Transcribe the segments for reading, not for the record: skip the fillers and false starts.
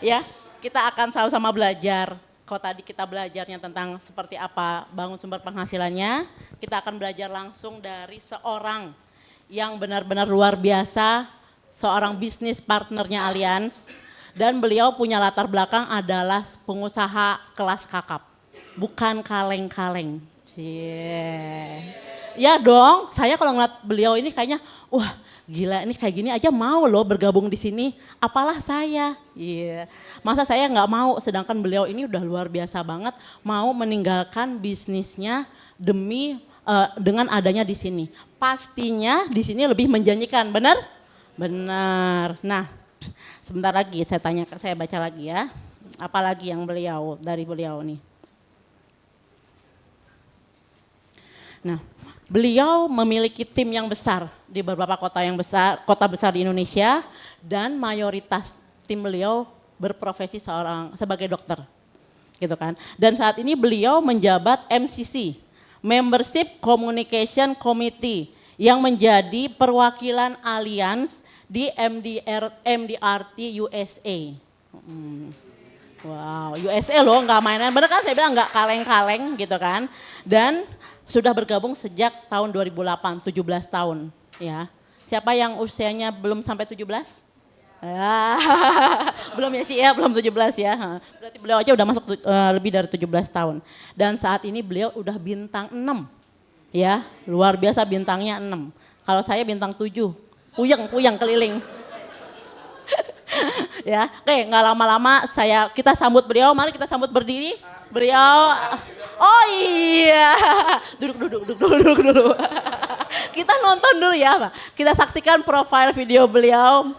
Ya, kita akan sama-sama belajar. Kalau tadi kita belajarnya tentang seperti apa bangun sumber penghasilannya, kita akan belajar langsung dari seorang yang benar-benar luar biasa, seorang bisnis partnernya Allianz, dan beliau punya latar belakang adalah pengusaha kelas kakap, bukan kaleng-kaleng. Ya dong, saya kalau ngeliat beliau ini kayaknya, wah gila ini kayak gini aja mau loh bergabung di sini, apalah saya. Iya, masa saya nggak mau, sedangkan beliau ini udah luar biasa banget mau meninggalkan bisnisnya demi dengan adanya di sini. Pastinya di sini lebih menjanjikan, benar? Benar. Nah, sebentar lagi saya baca lagi ya. Apalagi yang dari beliau nih. Nah, beliau memiliki tim yang besar di beberapa kota besar di Indonesia, dan mayoritas tim beliau berprofesi sebagai dokter, gitu kan. Dan saat ini beliau menjabat MCC, Membership Communication Committee, yang menjadi perwakilan Allianz di MDRT USA. Wow, USA loh, nggak mainan. Bener kan saya bilang nggak kaleng-kaleng gitu kan. Dan sudah bergabung sejak tahun 2008, 17 tahun ya. Siapa yang usianya belum sampai 17? Ya, belum ya Ci ya, belum 17 ya. Berarti beliau aja udah masuk lebih dari 17 tahun. Dan saat ini beliau udah bintang 6 ya, luar biasa bintangnya 6. Kalau saya bintang 7, puyeng keliling. Ya, oke nggak lama-lama kita sambut beliau, mari kita sambut berdiri. Beliau, oh iya, duduk. Kita nonton dulu ya, Pak. Kita saksikan profil video beliau.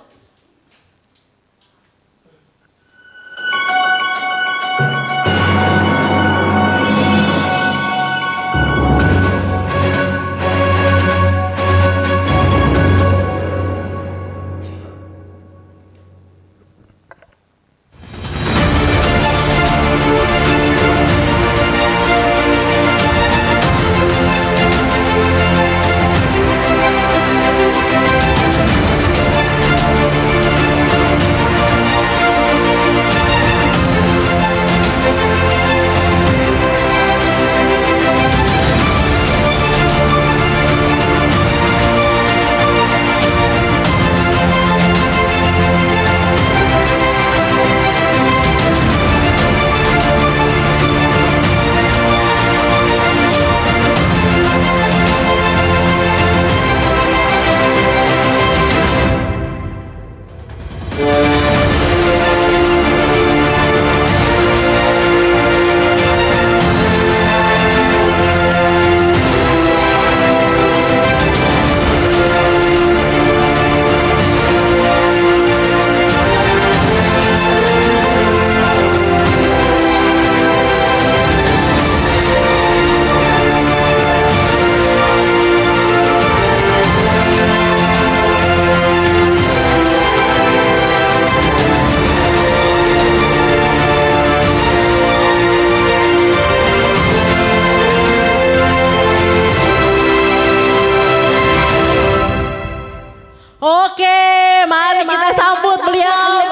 Oke, mari kita sambut beliau,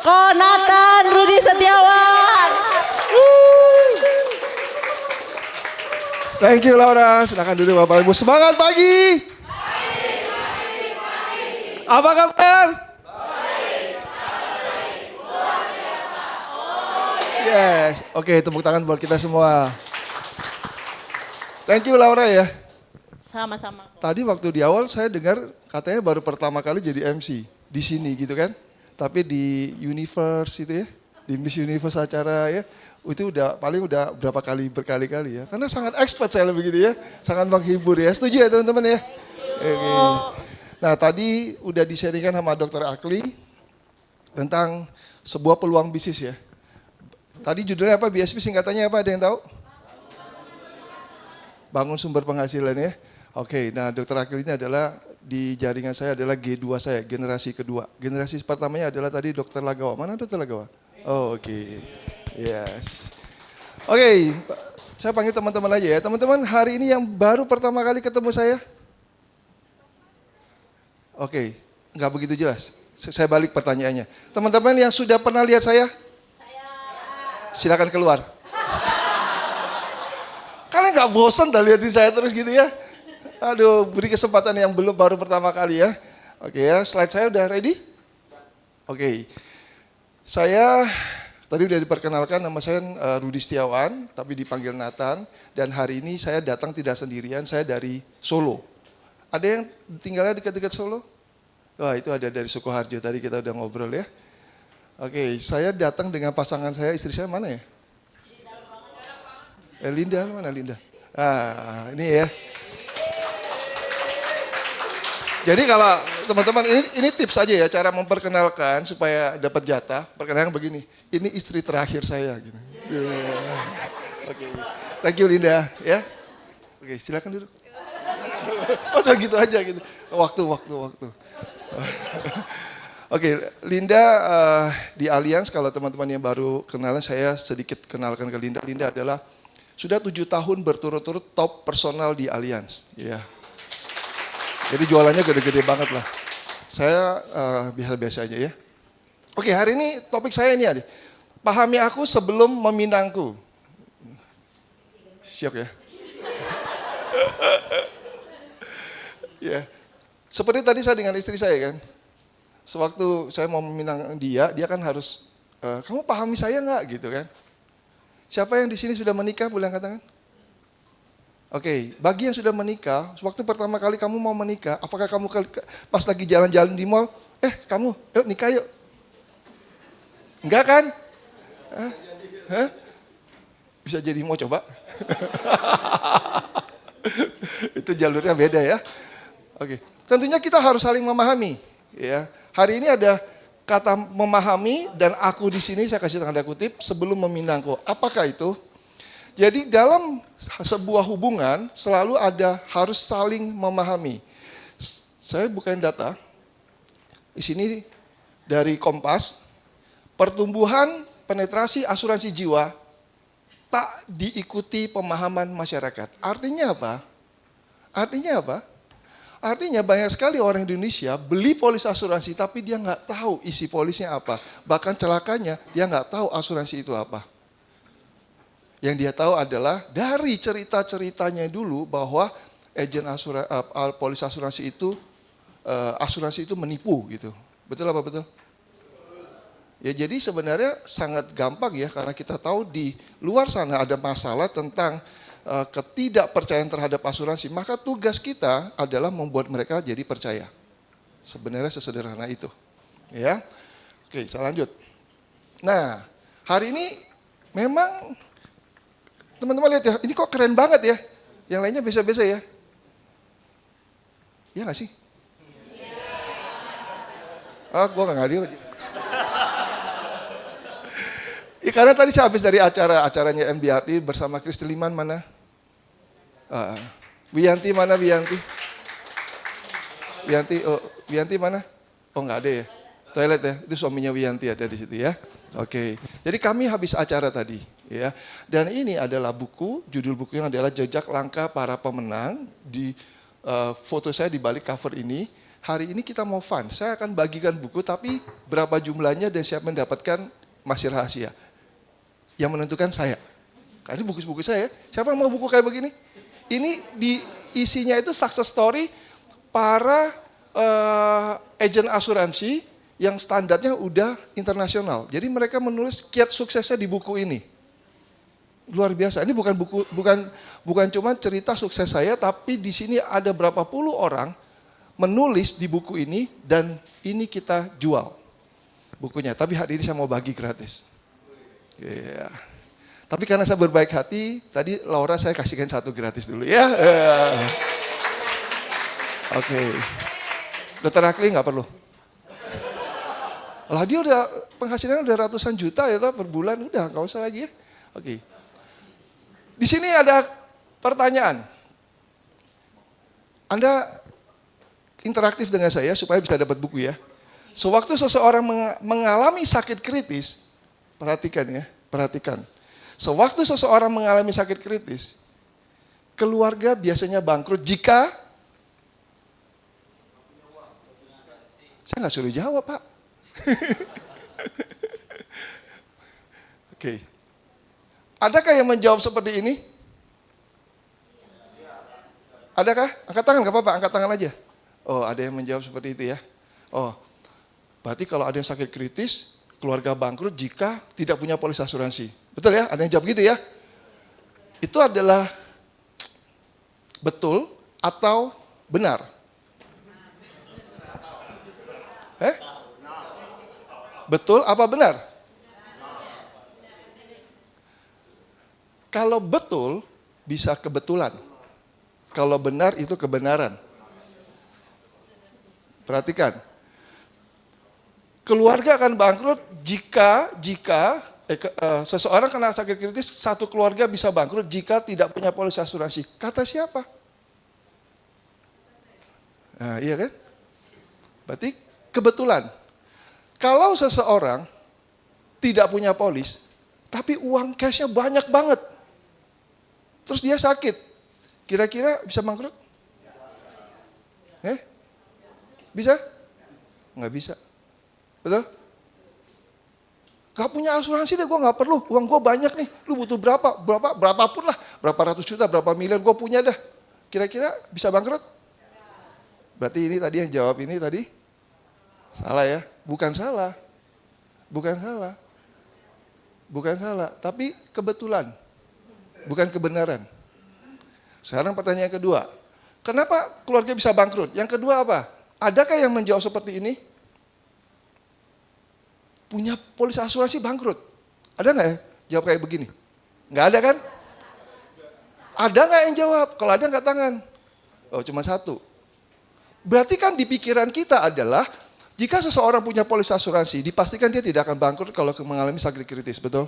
Konatan Rudi Setiawan. Thank you Laura, silakan duduk Bapak Ibu. Semangat pagi. Apa kabar? Yes, oke tepuk tangan buat kita semua. Thank you Laura ya. Sama-sama. Tadi waktu di awal saya dengar katanya baru pertama kali jadi MC di sini gitu kan. Tapi di Universe itu ya, di Miss Universe acara ya, itu udah berkali-kali ya. Karena sangat expert saya begitu ya, sangat menghibur ya. Setuju ya teman-teman ya? Oke. Nah tadi udah di-sharingkan sama Dr. Akli tentang sebuah peluang bisnis ya. Tadi judulnya apa? BSP singkatannya apa? Ada yang tahu? Bangun sumber penghasilan ya. Oke, nah Dr. Akil ini adalah di jaringan saya adalah G2 saya, generasi kedua. Generasi pertamanya adalah tadi Dr. Lagawa. Mana Dr. Lagawa? Oh, oke. Yes. Oke, saya panggil teman-teman aja ya. Teman-teman hari ini yang baru pertama kali ketemu saya? Oke, nggak begitu jelas. Saya balik pertanyaannya. Teman-teman yang sudah pernah lihat saya? Silakan keluar. Kalian nggak bosan dah liatin saya terus gitu ya? Aduh, beri kesempatan yang belum baru pertama kali ya. Oke ya, slide saya udah ready? Oke. Saya tadi udah diperkenalkan, nama saya Rudi Setiawan, tapi dipanggil Nathan. Dan hari ini saya datang tidak sendirian, saya dari Solo. Ada yang tinggalnya dekat-dekat Solo? Wah, itu ada dari Sukoharjo, tadi kita udah ngobrol ya. Oke, saya datang dengan pasangan saya, istri saya mana ya? Linda, mana Linda? Ah, ini ya. Jadi kalau teman-teman, ini tips aja ya, cara memperkenalkan supaya dapat jatah. Perkenalkan begini, ini istri terakhir saya. Gitu. Oke, thank you Linda ya. Oke, silakan duduk. Oh, gitu aja gitu. Waktu. Oke, Linda di Allianz, kalau teman-teman yang baru kenalan, saya sedikit kenalkan ke Linda. Linda adalah sudah 7 tahun berturut-turut top personal di Allianz. Ya. Jadi jualannya gede-gede banget lah. Saya biasa-biasa aja ya. Oke, hari ini topik saya ini aja. Pahami aku sebelum meminangku. Siap ya? Ya. Seperti tadi saya dengan istri saya kan. Sewaktu saya mau meminang dia kan harus, kamu pahami saya nggak gitu kan? Siapa yang di sini sudah menikah, boleh angkat tangan? Oke, bagi yang sudah menikah, waktu pertama kali kamu mau menikah, apakah kamu pas lagi jalan-jalan di mall, kamu, yuk nikah yuk. Enggak kan? Hah? Bisa jadi mau coba? Itu jalurnya beda ya. Oke, tentunya kita harus saling memahami. Ya, hari ini ada kata memahami dan aku di sini saya kasih tanda kutip sebelum meminangku. Apakah itu? Jadi dalam sebuah hubungan selalu ada harus saling memahami. Saya bukain data. Di sini dari Kompas, pertumbuhan penetrasi asuransi jiwa tak diikuti pemahaman masyarakat. Artinya apa? Artinya banyak sekali orang Indonesia beli polis asuransi tapi dia nggak tahu isi polisnya apa. Bahkan celakanya dia nggak tahu asuransi itu apa. Yang dia tahu adalah dari cerita-ceritanya dulu bahwa agen polis asuransi itu menipu gitu. Betul apa betul? Ya jadi sebenarnya sangat gampang ya karena kita tahu di luar sana ada masalah tentang ketidakpercayaan terhadap asuransi. Maka tugas kita adalah membuat mereka jadi percaya. Sebenarnya sesederhana itu. Ya. Oke, saya lanjut. Nah, hari ini memang teman-teman lihat ya, ini kok keren banget ya. Yang lainnya biasa-biasa ya. Iya gak sih? Gue gak ngadil. Ya, karena tadi saya habis dari acaranya MBRT bersama Kristi Liman mana? Wiyanti mana Wiyanti? Wiyanti mana? Oh nggak ada ya? Toilet ya? Itu suaminya Wiyanti ada di situ ya. Oke. Jadi kami habis acara tadi. Ya, dan ini adalah buku, judul bukunya adalah Jejak Langkah Para Pemenang. Di foto saya di balik cover ini. Hari ini kita mau fun. Saya akan bagikan buku, tapi berapa jumlahnya dan siapa mendapatkan masih rahasia. Yang menentukan saya. Karena ini buku-buku saya. Siapa yang mau buku kayak begini? Ini isinya itu success story para agen asuransi yang standarnya udah internasional. Jadi mereka menulis kiat suksesnya di buku ini. Luar biasa. Ini bukan cuma cerita sukses saya, tapi di sini ada berapa puluh orang menulis di buku ini dan ini kita jual bukunya. Tapi hari ini saya mau bagi gratis. Yeah. Tapi karena saya berbaik hati, tadi Laura saya kasihkan 1 gratis dulu ya. Oke. Dokter Akli nggak perlu. Lah dia udah penghasilannya udah ratusan juta ya per bulan, udah nggak usah lagi ya. Oke. Di sini ada pertanyaan. Anda interaktif dengan saya supaya bisa dapat buku ya. Sewaktu seseorang mengalami sakit kritis, perhatikan. Sewaktu seseorang mengalami sakit kritis, keluarga biasanya bangkrut jika Saya nggak suruh jawab, Pak. Oke. Adakah yang menjawab seperti ini? Adakah? Angkat tangan, nggak apa-apa, angkat tangan aja. Oh, ada yang menjawab seperti itu ya. Oh, berarti kalau ada yang sakit kritis, keluarga bangkrut jika tidak punya polis asuransi. Betul ya? Ada yang jawab gitu ya? Itu adalah betul atau benar? Betul apa benar? Kalau betul, bisa kebetulan. Kalau benar, itu kebenaran. Perhatikan. Keluarga akan bangkrut jika seseorang kena sakit kritis, satu keluarga bisa bangkrut jika tidak punya polis asuransi. Kata siapa? Nah, iya kan? Berarti kebetulan. Kalau seseorang tidak punya polis, tapi uang cashnya banyak banget, terus dia sakit, kira-kira bisa bangkrut? Bisa? Nggak bisa. Betul? Gak punya asuransi deh, gue gak perlu, uang gue banyak nih, lu butuh berapapun lah, berapa ratus juta, berapa miliar gue punya dah. Kira-kira bisa bangkrut? Berarti ini tadi yang jawab ini tadi salah ya? Bukan salah, tapi kebetulan, bukan kebenaran. Sekarang pertanyaan kedua, kenapa keluarga bisa bangkrut? Yang kedua apa? Adakah yang menjawab seperti ini? Punya polis asuransi bangkrut. Ada nggak ya jawab kayak begini? Nggak ada kan? Ada nggak yang jawab? Kalau ada angkat tangan. Oh, cuma satu. Berarti kan di pikiran kita adalah jika seseorang punya polis asuransi, dipastikan dia tidak akan bangkrut kalau mengalami sakit kritis, betul?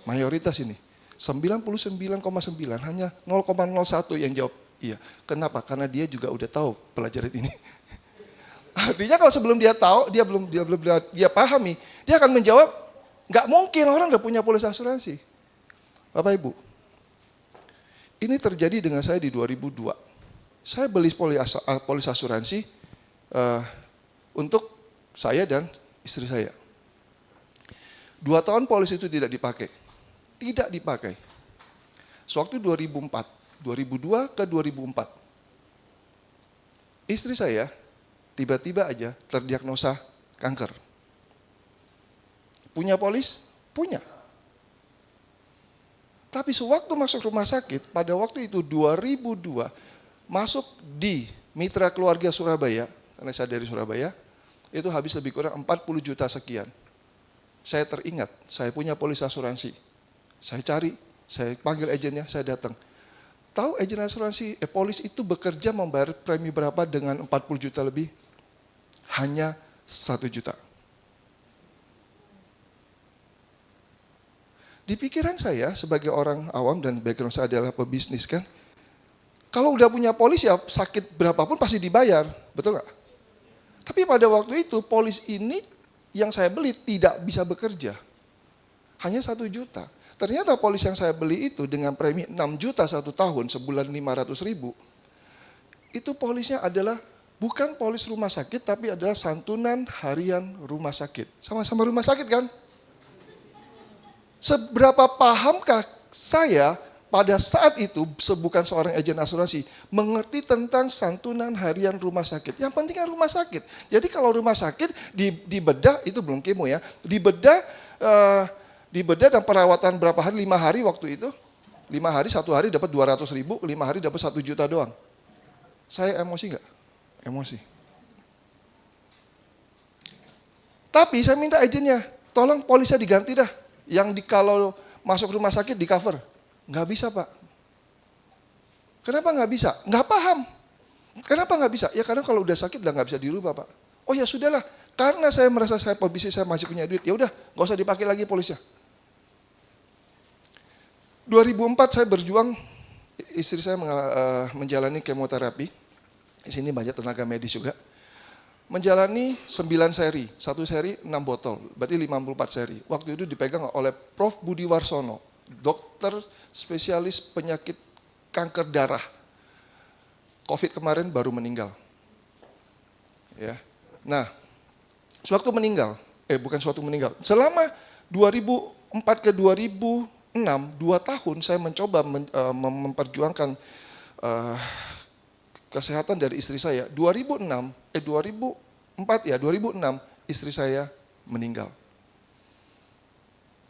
Mayoritas ini. 99,9 hanya 0,01 yang jawab iya. Kenapa? Karena dia juga udah tahu pelajaran ini. Artinya kalau sebelum dia tahu, dia pahami, dia akan menjawab, nggak mungkin orang udah punya polis asuransi. Bapak Ibu, ini terjadi dengan saya di 2002. Saya beli polis asuransi untuk saya dan istri saya. 2 tahun polis itu tidak dipakai. Tidak dipakai. Sewaktu 2004, 2002 ke 2004. Istri saya tiba-tiba aja terdiagnosa kanker. Punya polis? Punya. Tapi sewaktu masuk rumah sakit, pada waktu itu 2002, masuk di Mitra Keluarga Surabaya, karena saya dari Surabaya, itu habis lebih kurang 40 juta sekian. Saya teringat, saya punya polis asuransi. Saya cari, saya panggil agennya, saya datang. Tahu agen asuransi, polis itu bekerja membayar premi berapa dengan 40 juta lebih? Hanya 1 juta. Di pikiran saya sebagai orang awam dan background saya adalah pebisnis kan, kalau udah punya polis ya sakit berapapun pasti dibayar, betul nggak? Tapi pada waktu itu polis ini yang saya beli tidak bisa bekerja, hanya 1 juta. Ternyata polis yang saya beli itu dengan premi 6 juta 1 tahun, sebulan 500 ribu, itu polisnya adalah bukan polis rumah sakit, tapi adalah santunan harian rumah sakit. Sama-sama rumah sakit kan? Seberapa pahamkah saya pada saat itu, bukan seorang agen asuransi, mengerti tentang santunan harian rumah sakit. Yang penting kan rumah sakit. Jadi kalau rumah sakit dibedah, itu belum kemo ya, dibedah dan perawatan berapa hari, 5 hari waktu itu. 5 hari, 1 hari dapat 200 ribu, 5 hari dapat 1 juta doang. Saya emosi nggak? Emosi. Tapi saya minta agennya, tolong polisnya diganti dah. Yang kalau masuk rumah sakit di cover. Nggak bisa Pak. Kenapa nggak bisa? Nggak paham. Kenapa nggak bisa? Ya karena kalau udah sakit udah nggak bisa dirubah Pak. Oh ya sudahlah, karena saya merasa saya pebisnis, saya masih punya duit. Ya udah, nggak usah dipakai lagi polisnya. 2004 saya berjuang, istri saya menjalani kemoterapi. Di sini banyak tenaga medis juga. Menjalani 9 seri, 1 seri 6 botol, berarti 54 seri. Waktu itu dipegang oleh Prof. Budi Warsono, dokter spesialis penyakit kanker darah. COVID kemarin baru meninggal. Ya. Nah, Sewaktu meninggal, bukan sewaktu meninggal. Selama 2004 ke 2006, 2 tahun saya mencoba memperjuangkan kesehatan dari istri saya. 2004 istri saya meninggal.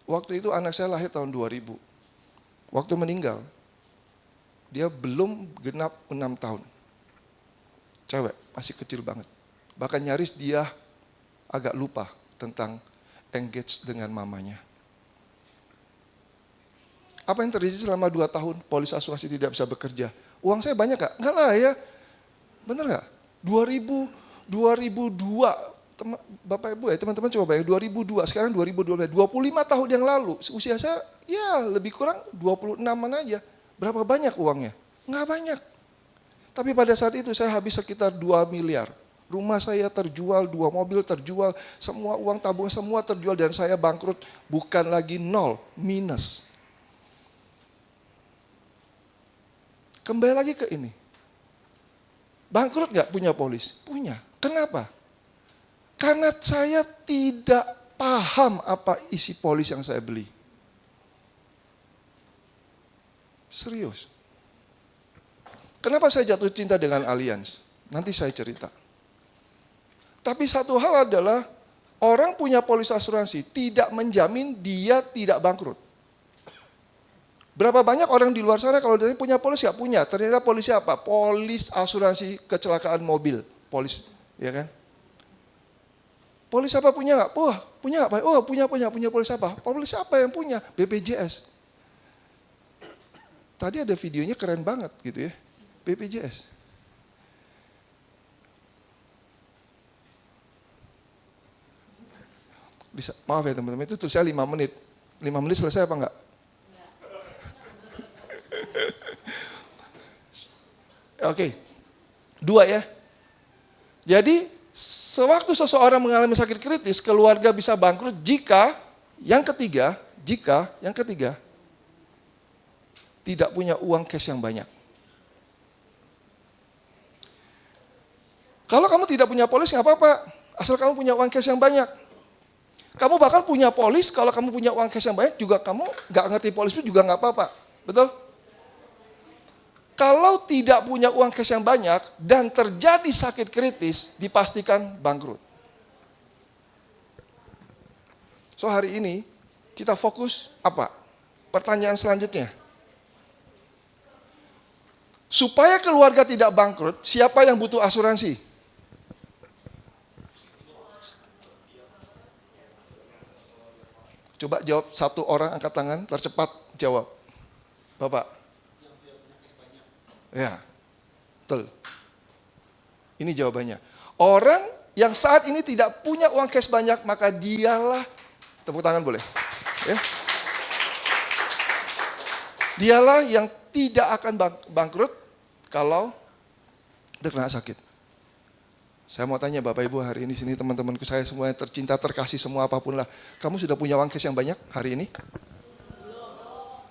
Waktu itu anak saya lahir tahun 2000. Waktu meninggal, dia belum genap 6 tahun. Cewek, masih kecil banget. Bahkan nyaris dia agak lupa tentang engage dengan mamanya. Apa yang terjadi selama 2 tahun polis asuransi tidak bisa bekerja? Uang saya banyak gak? Enggak lah ya. Bener gak? 2002, Bapak Ibu ya, teman-teman coba bayang 2002, sekarang 2012, 25 tahun yang lalu, usia saya ya lebih kurang 26-an aja. Berapa banyak uangnya? Nggak banyak. Tapi pada saat itu saya habis sekitar 2 miliar. Rumah saya terjual, 2 mobil terjual, semua uang tabungan semua terjual dan saya bangkrut. Bukan lagi nol, minus. Kembali lagi ke ini. Bangkrut nggak punya polis? Punya. Kenapa? Karena saya tidak paham apa isi polis yang saya beli. Serius. Kenapa saya jatuh cinta dengan Allianz? Nanti saya cerita. Tapi satu hal adalah orang punya polis asuransi tidak menjamin dia tidak bangkrut. Berapa banyak orang di luar sana kalau dia punya polis nggak punya. Ternyata polisnya apa? Polis asuransi kecelakaan mobil. Polis, ya kan? Polis apa punya nggak? Wah, punya apa? Oh, punya polis apa? Polis apa yang punya? BPJS. Tadi ada videonya keren banget gitu ya. BPJS. Bisa, maaf ya teman-teman, itu tulisnya 5 menit. 5 menit selesai apa enggak? Oke. 2 ya. Jadi sewaktu seseorang mengalami sakit kritis, keluarga bisa bangkrut jika yang ketiga tidak punya uang cash yang banyak. Kalau kamu tidak punya polis nggak apa-apa, asal kamu punya uang cash yang banyak. Kamu bahkan punya polis, kalau kamu punya uang cash yang banyak juga kamu nggak ngerti polis itu juga nggak apa-apa, betul? Kalau tidak punya uang cash yang banyak dan terjadi sakit kritis, dipastikan bangkrut. So hari ini kita fokus apa? Pertanyaan selanjutnya. Supaya keluarga tidak bangkrut, siapa yang butuh asuransi? Coba jawab, 1 orang angkat tangan, tercepat jawab. Bapak. Ya, betul. Ini jawabannya. Orang yang saat ini tidak punya uang cash banyak, maka dialah, tepuk tangan boleh. Ya. Dialah yang tidak akan bangkrut kalau terkena sakit. Saya mau tanya Bapak Ibu hari ini sini teman-temanku saya semua yang tercinta, terkasih semua apapun lah. Kamu sudah punya uang cash yang banyak hari ini?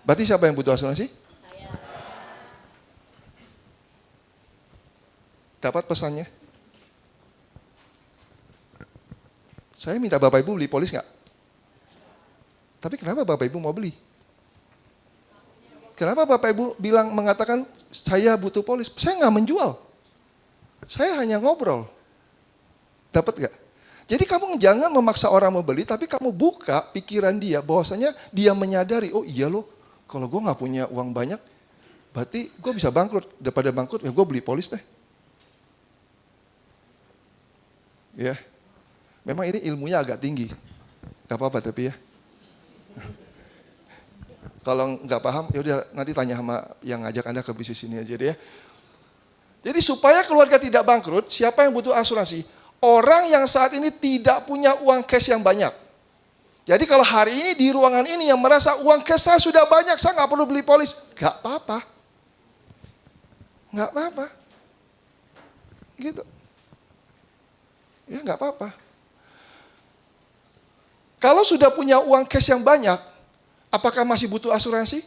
Berarti siapa yang butuh asuransi? Dapat pesannya? Saya minta Bapak Ibu beli polis nggak? Tapi kenapa Bapak Ibu mau beli? Kenapa Bapak Ibu mengatakan saya butuh polis? Saya nggak menjual. Saya hanya ngobrol. Dapat nggak? Jadi kamu jangan memaksa orang mau beli, tapi kamu buka pikiran dia bahwasanya dia menyadari, oh iya loh, kalau gue nggak punya uang banyak, berarti gue bisa bangkrut. Daripada bangkrut, ya gue beli polis deh. Ya, memang ini ilmunya agak tinggi, nggak apa-apa tapi ya. Kalau nggak paham, ya udah nanti tanya sama yang ngajak Anda ke bisnis ini aja deh ya. Jadi supaya keluarga tidak bangkrut, siapa yang butuh asuransi? Orang yang saat ini tidak punya uang cash yang banyak. Jadi kalau hari ini di ruangan ini yang merasa uang cash saya sudah banyak, saya nggak perlu beli polis, nggak apa-apa, nggak apa-apa, gitu. Ya nggak apa-apa. Kalau sudah punya uang cash yang banyak, apakah masih butuh asuransi?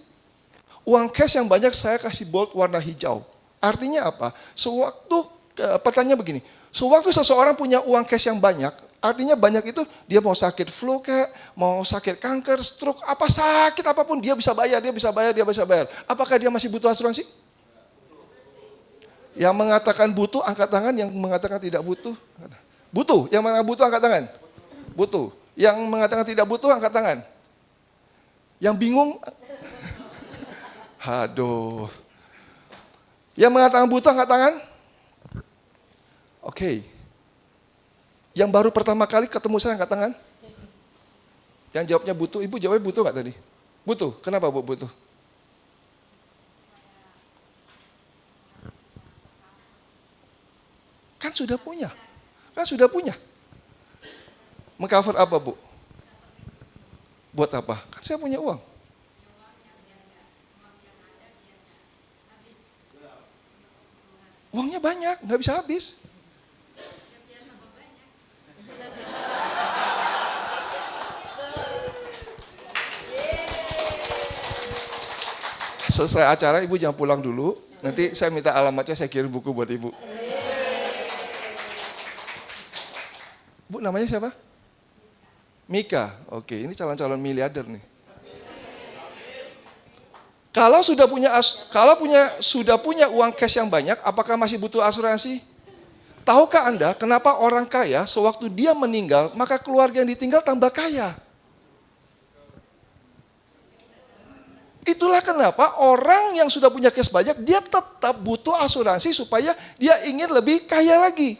Uang cash yang banyak saya kasih bold warna hijau. Artinya apa? Sewaktu pertanyaan begini, sewaktu seseorang punya uang cash yang banyak, artinya banyak itu dia mau sakit flu kayak, mau sakit kanker, stroke, apa sakit apapun dia bisa bayar. Apakah dia masih butuh asuransi? Yang mengatakan butuh angkat tangan, yang mengatakan tidak butuh. Butuh, yang mana butuh angkat tangan. Butuh. Yang mengatakan tidak butuh angkat tangan. Yang bingung, aduh. Yang mengatakan butuh angkat tangan. Oke. Yang baru pertama kali ketemu saya angkat tangan. Yang jawabnya butuh, ibu jawabnya butuh nggak tadi? Butuh. Kenapa bu butuh? Kan sudah punya. Mengcover apa bu? Buat apa? Kan saya punya uang. Uangnya banyak, nggak bisa habis. Selesai acara ibu jangan pulang dulu. Nanti saya minta alamatnya, saya kirim buku buat ibu. Bu namanya siapa? Mika. Oke, ini calon-calon miliarder nih. Kalau sudah punya uang cash yang banyak, apakah masih butuh asuransi? Tahukah Anda kenapa orang kaya sewaktu dia meninggal, maka keluarga yang ditinggal tambah kaya? Itulah kenapa orang yang sudah punya cash banyak, dia tetap butuh asuransi supaya dia ingin lebih kaya lagi.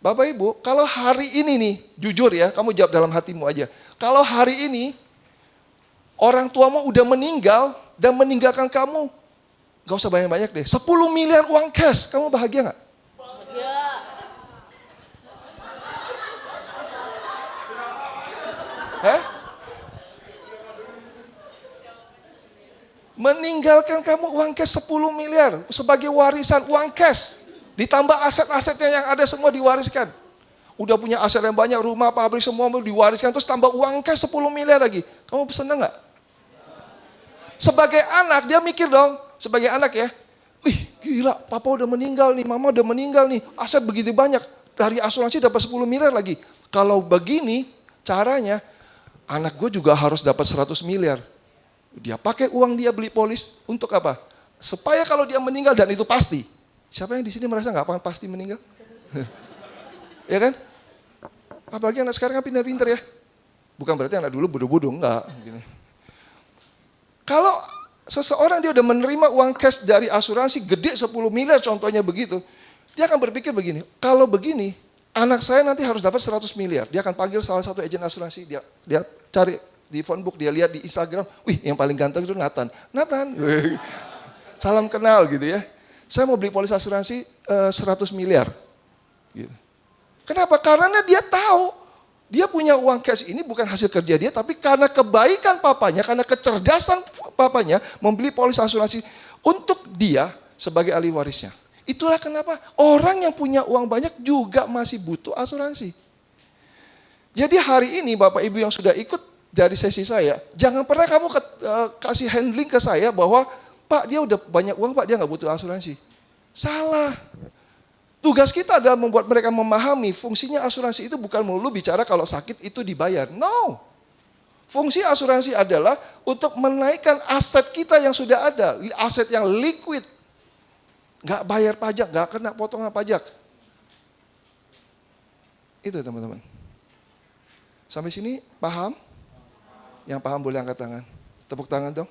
Bapak Ibu, kalau hari ini nih, jujur ya, kamu jawab dalam hatimu aja. Kalau hari ini, orang tuamu udah meninggal dan meninggalkan kamu, gak usah banyak-banyak deh, 10 miliar uang cash, kamu bahagia gak? Bahagia. Hah? Meninggalkan kamu uang cash 10 miliar sebagai warisan uang cash. Ditambah aset-asetnya yang ada semua diwariskan. Udah punya aset yang banyak, rumah, pabrik semua diwariskan. Terus tambah uang cash 10 miliar lagi. Kamu senang gak? Sebagai anak dia mikir dong. Sebagai anak ya. Wih gila papa udah meninggal nih, mama udah meninggal nih. Aset begitu banyak. Dari asuransi dapat 10 miliar lagi. Kalau begini caranya, anak gue juga harus dapat 100 miliar. Dia pakai uang dia beli polis untuk apa? Supaya kalau dia meninggal dan itu pasti. Siapa yang di sini merasa nggak akan pasti meninggal? Ya kan? Apalagi anak sekarang kan pintar-pintar ya. Bukan berarti anak dulu bodoh-bodoh, enggak. Gini. Kalau seseorang dia udah menerima uang cash dari asuransi gede 10 miliar contohnya begitu. Dia akan berpikir begini, kalau begini anak saya nanti harus dapat 100 miliar. Dia akan panggil salah satu agen asuransi, dia cari di phone book, dia lihat di Instagram, wih yang paling ganteng itu Nathan. Salam kenal gitu ya. Saya mau beli polis asuransi 100 miliar. Gitu. Kenapa? Karena dia tahu, dia punya uang cash ini bukan hasil kerja dia, tapi karena kebaikan papanya, karena kecerdasan papanya, membeli polis asuransi untuk dia sebagai ahli warisnya. Itulah kenapa orang yang punya uang banyak juga masih butuh asuransi. Jadi hari ini Bapak Ibu yang sudah ikut dari sesi saya, jangan pernah kamu kasih handling ke saya bahwa Pak, dia udah banyak uang, Pak, dia nggak butuh asuransi. Salah. Tugas kita adalah membuat mereka memahami fungsinya asuransi itu bukan melulu bicara kalau sakit itu dibayar. No. Fungsi asuransi adalah untuk menaikkan aset kita yang sudah ada. Aset yang liquid. Nggak bayar pajak, nggak kena potongan pajak. Itu teman-teman. Sampai sini paham? Yang paham boleh angkat tangan. Tepuk tangan dong.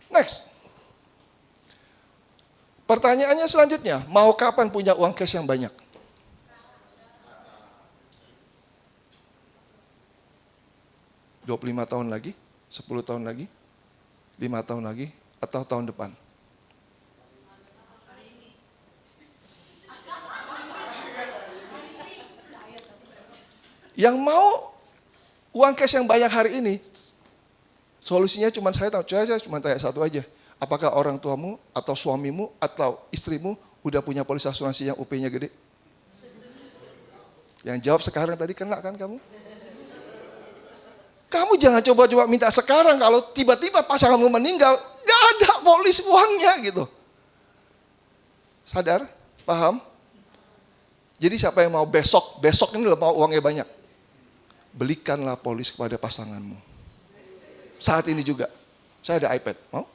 Next. Pertanyaannya selanjutnya, mau kapan punya uang cash yang banyak? (25 tahun lagi, 10 tahun lagi, 5 tahun lagi, atau tahun depan? Yang mau uang cash yang banyak hari ini, solusinya cuma saya cuma tanya satu aja. Apakah orang tuamu atau suamimu atau istrimu udah punya polis asuransi yang UP-nya gede? Yang jawab sekarang tadi kena kan kamu? Kamu jangan coba-coba minta sekarang kalau tiba-tiba pasanganmu meninggal, gak ada polis uangnya gitu. Sadar? Paham? Jadi siapa yang mau besok ini mau uangnya banyak. Belikanlah polis kepada pasanganmu. Saat ini juga. Saya ada iPad, mau?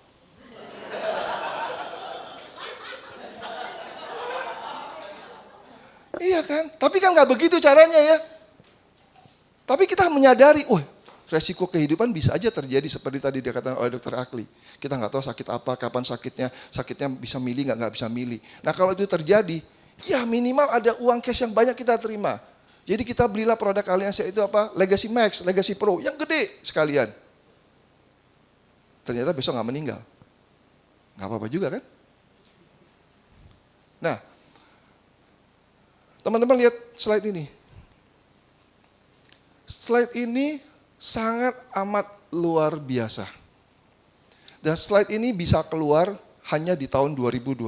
Iya kan? Tapi kan gak begitu caranya ya. Tapi kita menyadari, resiko kehidupan bisa aja terjadi seperti tadi dikatakan oleh Dr. Akli. Kita nggak tahu sakit apa, kapan sakitnya bisa milih nggak bisa milih. Nah kalau itu terjadi, ya minimal ada uang cash yang banyak kita terima. Jadi kita belilah produk Aliansia itu apa? Legacy Max, Legacy Pro, yang gede sekalian. Ternyata besok nggak meninggal. Nggak apa-apa juga kan? Nah, teman-teman lihat slide ini. Slide ini sangat amat luar biasa. Dan slide ini bisa keluar hanya di tahun 2025.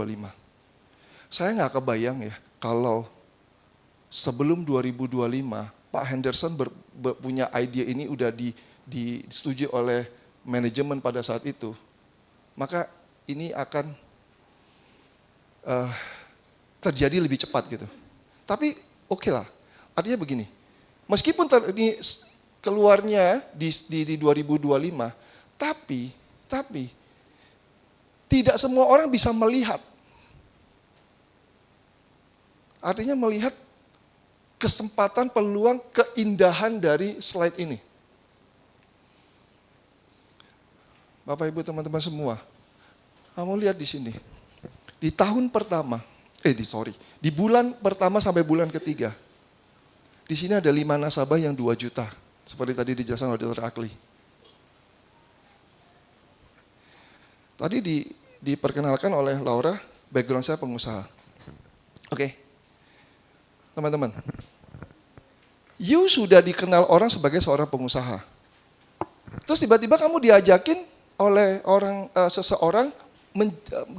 Saya nggak kebayang ya kalau sebelum 2025 Pak Henderson punya ide ini udah disetujui oleh manajemen pada saat itu. Maka ini akan terjadi lebih cepat gitu. Tapi oke lah, artinya begini. Meskipun ini keluarnya di 2025, tapi tidak semua orang bisa melihat. Artinya melihat kesempatan, peluang, keindahan dari slide ini. Bapak Ibu teman-teman semua, kamu lihat di sini. Di tahun pertama, di bulan pertama sampai bulan ketiga, di sini ada 5 nasabah yang 2 juta. Seperti tadi dijelaskan oleh Dr. Akli. Tadi diperkenalkan oleh Laura, background saya pengusaha. Oke. Teman-teman. You sudah dikenal orang sebagai seorang pengusaha. Terus tiba-tiba kamu diajakin oleh seseorang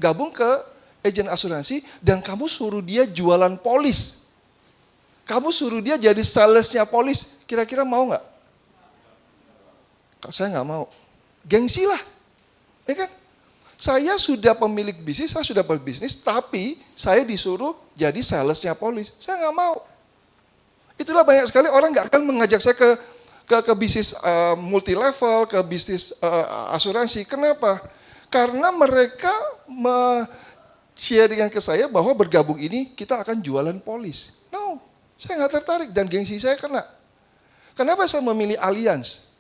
gabung ke agen asuransi dan kamu suruh dia jualan polis. Kamu suruh dia jadi salesnya polis. Kira-kira mau nggak? Saya nggak mau. Gengsi lah. Ya kan? Saya sudah pemilik bisnis, saya sudah berbisnis, tapi saya disuruh jadi salesnya polis. Saya nggak mau. Itulah banyak sekali orang nggak akan mengajak saya ke bisnis multi level, ke bisnis asuransi. Kenapa? Karena mereka sharingkan ke saya bahwa bergabung ini kita akan jualan polis. No, saya nggak tertarik dan gengsi saya kena. Kenapa saya memilih Allianz?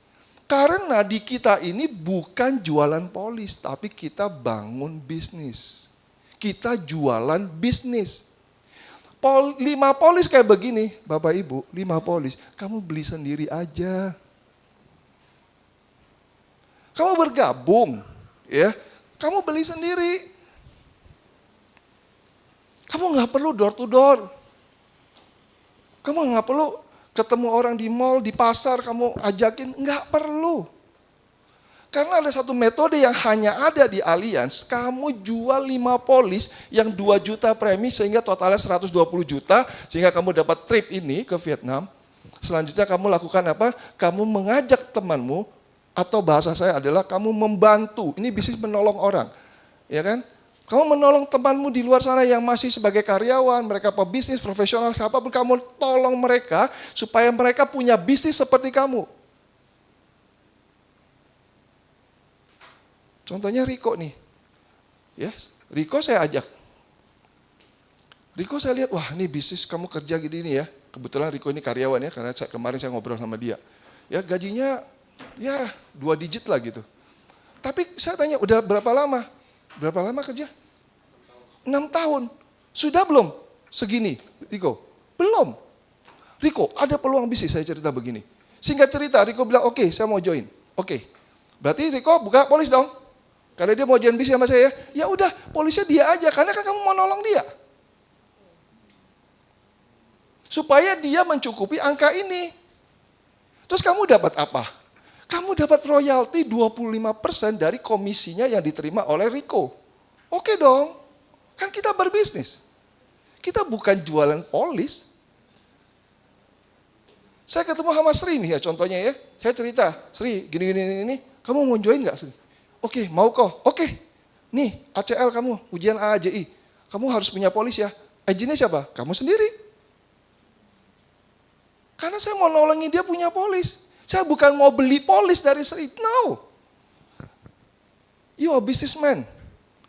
Karena di kita ini bukan jualan polis, tapi kita bangun bisnis. Kita jualan bisnis. 5 polis kayak begini, Bapak Ibu, 5 polis, kamu beli sendiri aja. Kamu bergabung, ya, kamu beli sendiri. Kamu nggak perlu door to door. Kamu nggak perlu ketemu orang di mall, di pasar, kamu ajakin, nggak perlu. Karena ada satu metode yang hanya ada di Allianz, kamu jual 5 polis yang 2 juta premi sehingga totalnya 120 juta, sehingga kamu dapat trip ini ke Vietnam. Selanjutnya kamu lakukan apa? Kamu mengajak temanmu, atau bahasa saya adalah kamu membantu, ini bisnis menolong orang. Ya kan? Kamu menolong temanmu di luar sana yang masih sebagai karyawan, mereka pebisnis, profesional, siapapun, kamu tolong mereka supaya mereka punya bisnis seperti kamu. Contohnya Riko nih. Ya, Riko saya ajak. Riko saya lihat, wah ini bisnis kamu kerja gini ya. Kebetulan Riko ini karyawan ya, karena kemarin saya ngobrol sama dia. Ya gajinya ya 2 digit lah gitu. Tapi saya tanya, udah berapa lama? Berapa lama kerja? 6 tahun. Sudah belum segini, Riko? Belum. Riko, ada peluang bisnis, saya cerita begini. Singkat cerita, Riko bilang, oke, saya mau join. Oke. Berarti Riko buka polis dong. Karena dia mau join bisnis sama saya. Ya udah, polisnya dia aja, karena kan kamu mau nolong dia. Supaya dia mencukupi angka ini. Terus kamu dapat apa? Kamu dapat royalti 25% dari komisinya yang diterima oleh Riko. Oke dong, kan kita berbisnis. Kita bukan jualan polis. Saya ketemu sama Sri nih ya contohnya ya. Saya cerita, Sri gini, kamu mau join gak Sri? Oke, mau kok. Oke, nih ACL kamu, ujian AAJI, kamu harus punya polis ya. Agennya siapa? Kamu sendiri. Karena saya mau nolongin dia punya polis. Saya bukan mau beli polis dari Sri. No. You are businessman.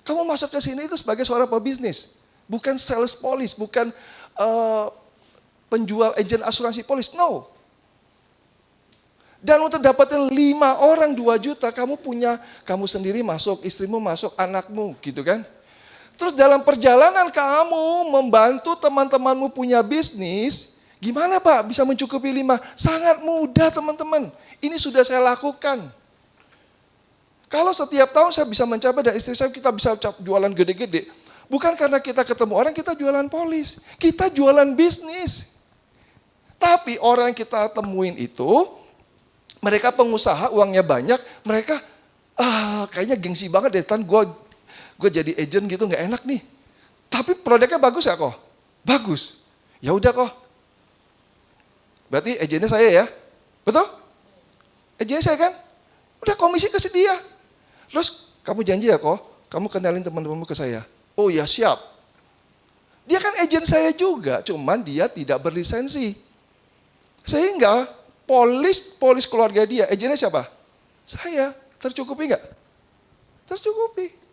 Kamu masuk ke sini itu sebagai seorang pebisnis. Bukan sales polis, bukan penjual agen asuransi polis. No. Dan untuk dapetin 5 orang 2 juta, kamu sendiri masuk, istrimu masuk, anakmu gitu kan. Terus dalam perjalanan kamu membantu teman-temanmu punya bisnis, gimana Pak bisa mencukupi 5? Sangat mudah teman-teman. Ini sudah saya lakukan. Kalau setiap tahun saya bisa mencapai dan istri saya kita bisa jualan gede-gede. Bukan karena kita ketemu orang kita jualan polis. Kita jualan bisnis. Tapi orang yang kita temuin itu, mereka pengusaha uangnya banyak, mereka kayaknya gengsi banget deh, gue jadi agent gitu nggak enak nih. Tapi produknya bagus ya kok? Bagus. Ya udah kok. Berarti agennya saya ya? Betul? Agennya saya kan? Udah komisi kasih dia. Terus kamu janji ya kok? Kamu kenalin teman-temanmu ke saya. Oh ya siap. Dia kan agen saya juga, cuman dia tidak berlisensi. Sehingga polis keluarga dia, agennya siapa? Saya. Tercukupi nggak? Tercukupi.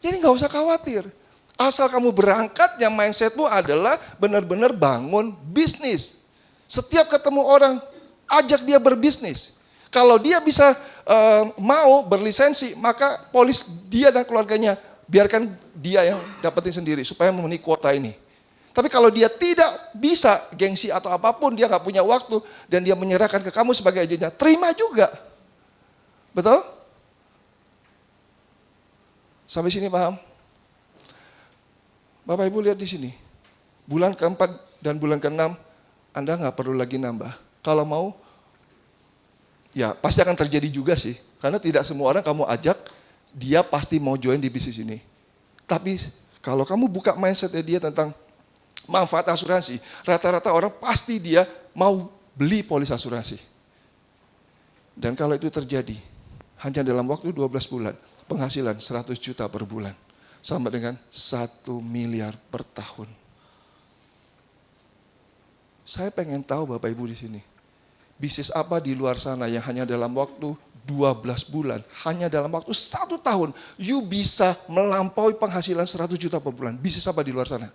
Jadi nggak usah khawatir. Asal kamu berangkat, yang mindsetmu adalah benar-benar bangun bisnis. Setiap ketemu orang, ajak dia berbisnis. Kalau dia bisa mau berlisensi, maka polis dia dan keluarganya, biarkan dia yang dapetin sendiri supaya memenuhi kuota ini. Tapi kalau dia tidak bisa, gengsi atau apapun, dia nggak punya waktu, dan dia menyerahkan ke kamu sebagai agennya, terima juga. Betul? Sampai sini paham? Bapak Ibu lihat di sini. Bulan keempat dan bulan keenam, Anda nggak perlu lagi nambah. Kalau mau, ya pasti akan terjadi juga sih. Karena tidak semua orang kamu ajak, dia pasti mau join di bisnis ini. Tapi kalau kamu buka mindsetnya dia tentang manfaat asuransi, rata-rata orang pasti dia mau beli polis asuransi. Dan kalau itu terjadi, hanya dalam waktu 12 bulan, penghasilan 100 juta per bulan, sama dengan 1 miliar per tahun. Saya pengen tahu Bapak Ibu di sini, bisnis apa di luar sana yang hanya dalam waktu 12 bulan, hanya dalam waktu 1 tahun, you bisa melampaui penghasilan 100 juta per bulan. Bisnis apa di luar sana?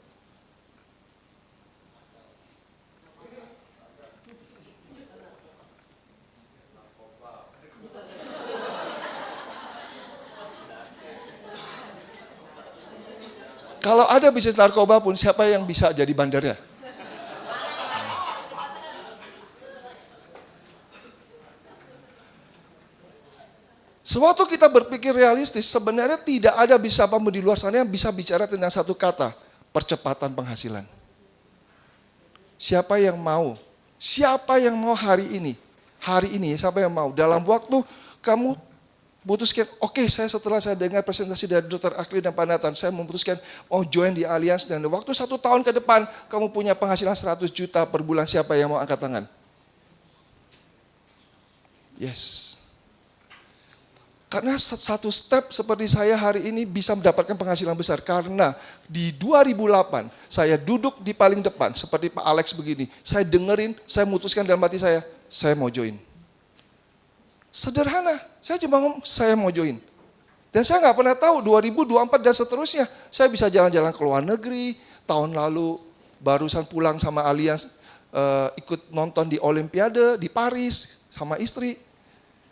Kalau ada bisnis narkoba pun, siapa yang bisa jadi bandarnya? Sewaktu kita berpikir realistis, sebenarnya tidak ada bisa apapun di luar sana yang bisa bicara tentang satu kata, percepatan penghasilan. Siapa yang mau? Siapa yang mau hari ini? Hari ini, siapa yang mau? Dalam waktu kamu putuskan, oke, setelah saya dengar presentasi dari Dr. Akli dan Pak Nathan, saya memutuskan mau join di Allianz, dan waktu 1 tahun ke depan kamu punya penghasilan 100 juta per bulan, siapa yang mau angkat tangan? Yes. Karena satu step seperti saya hari ini bisa mendapatkan penghasilan besar, karena di 2008 saya duduk di paling depan seperti Pak Alex begini, saya dengerin, saya memutuskan dalam hati saya mau join. Sederhana, saya cuma ngomong, saya mau join. Dan saya nggak pernah tahu 2024 dan seterusnya, saya bisa jalan-jalan ke luar negeri. Tahun lalu barusan pulang sama Allianz, ikut nonton di Olimpiade di Paris sama istri.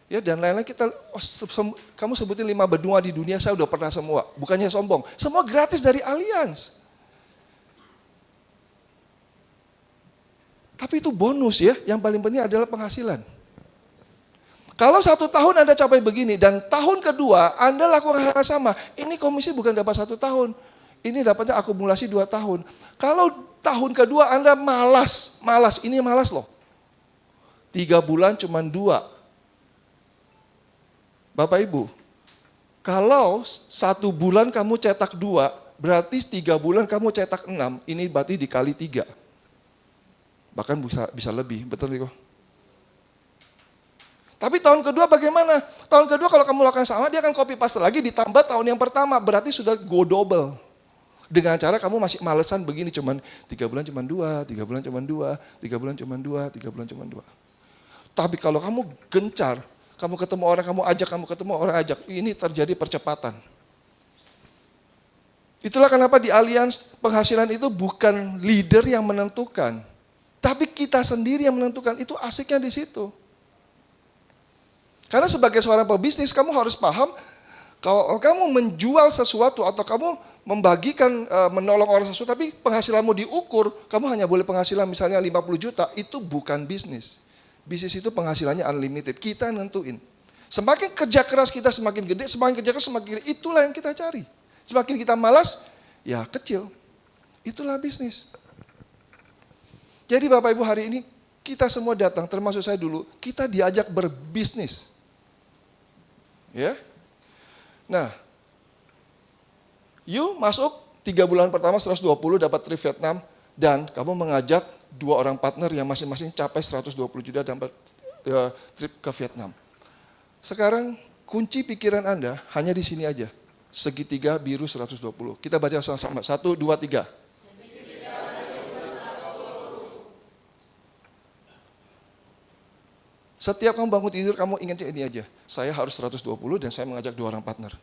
Ya, dan lain-lain kita, kamu sebutin 5 benua di dunia, saya udah pernah semua. Bukannya sombong, semua gratis dari Allianz. Tapi itu bonus ya, yang paling penting adalah penghasilan. Kalau 1 tahun Anda capai begini, dan tahun kedua Anda lakukan hal yang sama, ini komisi bukan dapat 1 tahun, ini dapatnya akumulasi 2 tahun. Kalau tahun kedua Anda malas, ini malas loh. 3 bulan cuma 2. Bapak Ibu, kalau 1 bulan kamu cetak 2, berarti 3 bulan kamu cetak 6, ini berarti dikali 3. Bahkan bisa lebih, betul Riko? Tapi tahun kedua bagaimana? Tahun kedua kalau kamu lakukan sama, dia akan copy paste lagi ditambah tahun yang pertama. Berarti sudah go double. Dengan cara kamu masih malesan begini, cuman 3 bulan cuman 2, 3 bulan cuman 2, 3 bulan cuman 2, 3 bulan cuman 2. Tapi kalau kamu gencar, kamu ketemu orang, kamu ketemu orang ajak, ini terjadi percepatan. Itulah kenapa di Alliance penghasilan itu bukan leader yang menentukan. Tapi kita sendiri yang menentukan, itu asiknya di situ. Karena sebagai seorang pebisnis, kamu harus paham, kalau kamu menjual sesuatu atau kamu membagikan, menolong orang sesuatu, tapi penghasilanmu diukur, kamu hanya boleh penghasilan misalnya 50 juta, itu bukan bisnis. Bisnis itu penghasilannya unlimited, kita nentuin. Semakin kerja keras kita semakin gede, semakin kerja keras semakin gede, itulah yang kita cari. Semakin kita malas, ya kecil. Itulah bisnis. Jadi Bapak Ibu hari ini, kita semua datang, termasuk saya dulu, kita diajak berbisnis. Ya, nah, you masuk 3 bulan pertama 120 dapat trip Vietnam dan kamu mengajak 2 orang partner yang masing-masing capai 120 juta dapat trip ke Vietnam. Sekarang kunci pikiran Anda hanya di sini aja, segitiga biru 120. Kita baca sama-sama, 1, 2, 3. Setiap kamu bangun tidur, kamu ingatnya ini aja. Saya harus 120 dan saya mengajak 2 orang partner.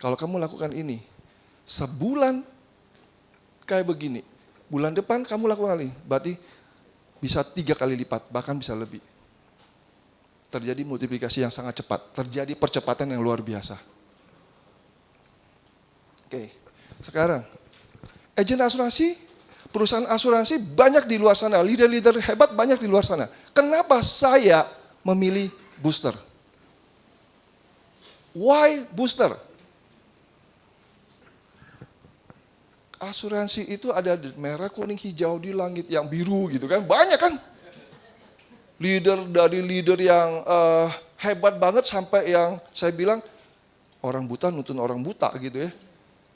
Kalau kamu lakukan ini, sebulan kayak begini. Bulan depan kamu lakukan ini, berarti bisa 3 kali lipat, bahkan bisa lebih. Terjadi multiplikasi yang sangat cepat, terjadi percepatan yang luar biasa. Oke, sekarang, agen asuransi, perusahaan asuransi banyak di luar sana, leader-leader hebat banyak di luar sana. Kenapa saya memilih Booster? Why Booster? Asuransi itu ada merah, kuning, hijau, di langit yang biru gitu kan, banyak kan? Dari leader yang hebat banget sampai yang saya bilang orang buta nuntun orang buta gitu ya.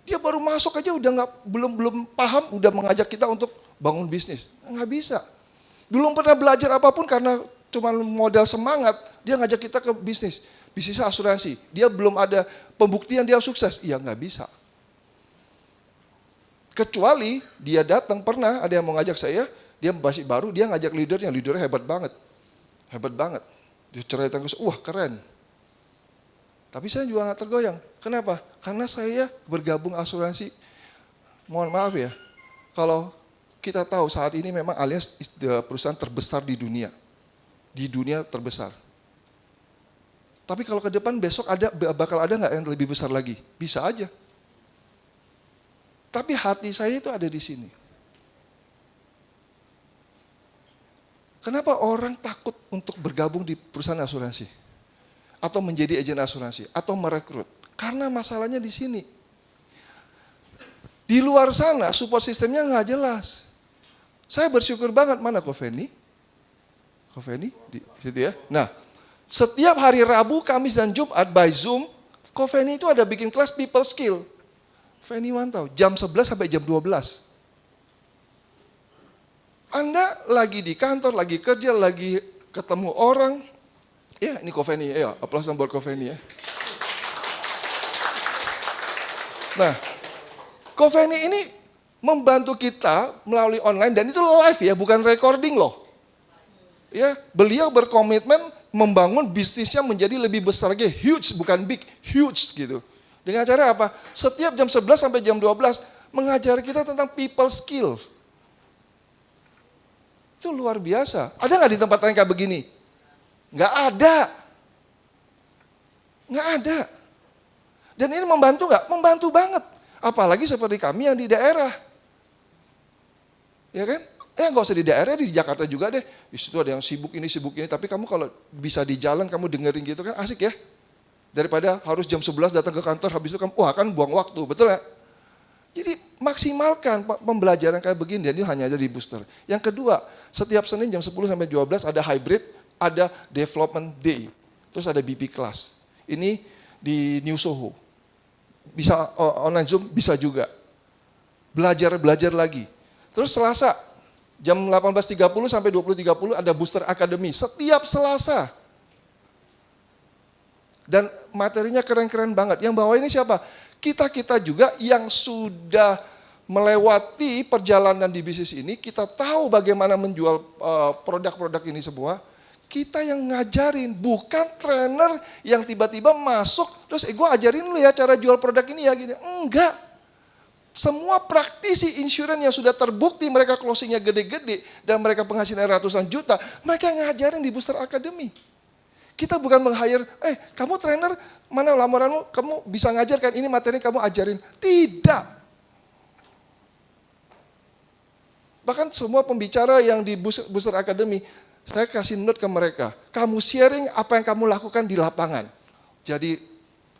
Dia baru masuk aja udah belum paham, udah mengajak kita untuk bangun bisnis. Nggak bisa. Belum pernah belajar apapun karena cuma modal semangat, dia ngajak kita ke bisnis. Bisnisnya asuransi. Dia belum ada pembuktian dia sukses. Iya nggak bisa. Kecuali dia datang pernah, ada yang mau ngajak saya, dia masih baru, dia ngajak leadernya hebat banget. Hebat banget. Dia cerita ke saya, wah keren. Tapi saya juga gak tergoyang. Kenapa? Karena saya bergabung asuransi. Mohon maaf ya, kalau kita tahu saat ini memang Alliance perusahaan terbesar di dunia. Di dunia terbesar. Tapi kalau ke depan besok bakal ada nggak yang lebih besar lagi? Bisa aja. Tapi hati saya itu ada di sini. Kenapa orang takut untuk bergabung di perusahaan asuransi? Atau menjadi agen asuransi, atau merekrut. Karena masalahnya di sini. Di luar sana support sistemnya nggak jelas. Saya bersyukur banget, mana Kofeni? Kofeni di situ ya. Nah, setiap hari Rabu, Kamis dan Jumat by Zoom, Kofeni itu ada bikin kelas people skill. Feni mantau, jam 11 sampai jam 12. Anda lagi di kantor, lagi kerja, lagi ketemu orang. Ya, ini Kofeni, ya, aplaus buat Kofeni ya. Nah, Kofeni ini membantu kita melalui online dan itu live ya, bukan recording loh. Ya, beliau berkomitmen membangun bisnisnya menjadi lebih besar lagi, huge bukan big, huge gitu. Dengan cara apa? Setiap jam 11 sampai jam 12 mengajari kita tentang people skill. Itu luar biasa. Ada nggak di tempat lain kayak begini? Nggak ada. Nggak ada. Dan ini membantu nggak? Membantu banget. Apalagi seperti kami yang di daerah. Ya kan? Nggak usah di daerah, di Jakarta juga deh. Di situ ada yang sibuk ini. Tapi kamu kalau bisa di jalan, kamu dengerin gitu kan asik ya. Daripada harus jam 11 datang ke kantor, habis itu kamu, wah kan buang waktu, betul ya? Jadi maksimalkan pembelajaran kayak begini, dan itu hanya ada di Booster. Yang kedua, setiap Senin jam 10 sampai 12 ada hybrid, ada development day. Terus ada BP class. Ini di New Soho. Bisa online Zoom, bisa juga. Belajar lagi. Terus Selasa, Jam 18.30 sampai 20.30 ada Booster Academy setiap Selasa. Dan materinya keren-keren banget. Yang bawa ini siapa? Kita-kita juga yang sudah melewati perjalanan di bisnis ini, kita tahu bagaimana menjual produk-produk ini semua. Kita yang ngajarin, bukan trainer yang tiba-tiba masuk, terus gue ajarin lu ya cara jual produk ini ya gini. Enggak. Semua praktisi insurance yang sudah terbukti mereka closingnya gede-gede dan mereka penghasilan ratusan juta, mereka yang ngajarin di Booster Academy. Kita bukan meng-hire, kamu trainer, mana lamaranmu, kamu bisa ngajarkan, ini materi kamu ajarin. Tidak. Bahkan semua pembicara yang di Booster Academy, saya kasih note ke mereka, kamu sharing apa yang kamu lakukan di lapangan. Jadi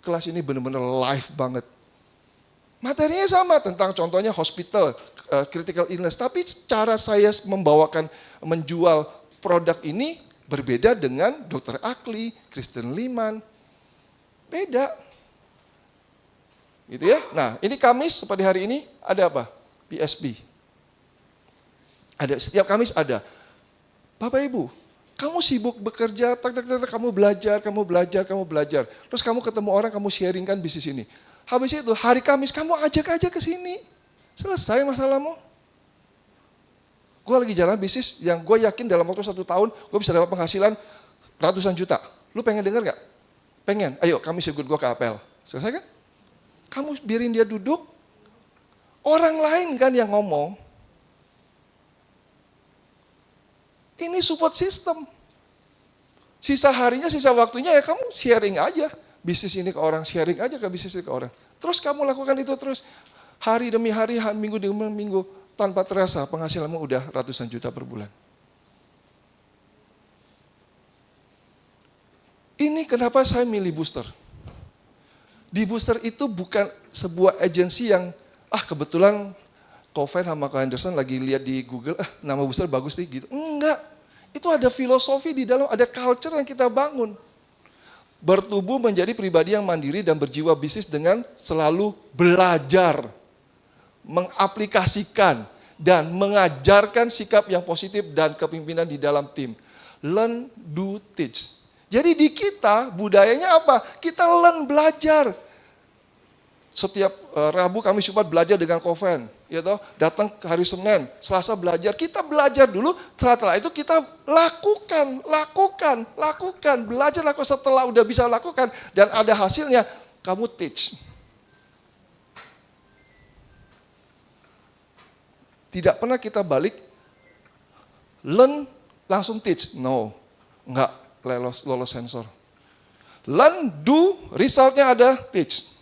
kelas ini benar-benar live banget. Materinya sama tentang contohnya hospital, critical illness. Tapi cara saya menjual produk ini berbeda dengan Dr. Akli, Kristen Liman. Beda. Gitu ya. Nah ini Kamis seperti hari ini ada apa? PSB. Ada, setiap Kamis ada. Bapak Ibu, kamu sibuk bekerja, kamu belajar. Terus kamu ketemu orang, kamu sharingkan bisnis ini. Habis itu hari Kamis kamu ajak aja ke sini. Selesai masalahmu. Gue lagi jalan bisnis yang gue yakin dalam waktu 1 tahun gue bisa dapat penghasilan ratusan juta. Lu pengen denger gak? Pengen. Ayo Kamis ikut gue ke apel. Selesai kan? Kamu biarin dia duduk. Orang lain kan yang ngomong. Ini support system. Sisa harinya, sisa waktunya ya kamu sharing aja. Bisnis ini ke orang, sharing aja ke bisnis ini ke orang. Terus kamu lakukan itu terus. Hari demi hari, minggu demi minggu. Tanpa terasa penghasilanmu udah ratusan juta per bulan. Ini kenapa saya milih Booster. Di Booster itu bukan sebuah agensi yang, kebetulan Coven sama Kak Henderson lagi lihat di Google, nama Booster bagus nih gitu. Enggak, itu ada filosofi di dalam, ada culture yang kita bangun. Bertumbuh menjadi pribadi yang mandiri dan berjiwa bisnis dengan selalu belajar, mengaplikasikan, dan mengajarkan sikap yang positif dan kepemimpinan di dalam tim. Learn, do, teach. Jadi di kita budayanya apa? Kita learn, belajar. Setiap Rabu kami Jumat belajar dengan Coven, ya toh. Datang hari Senin, Selasa belajar. Kita belajar dulu, setelah itu kita lakukan, belajar. Setelah udah bisa lakukan dan ada hasilnya, kamu teach. Tidak pernah kita balik, learn langsung teach. No, enggak lolos sensor. Learn, do, resultnya ada, teach.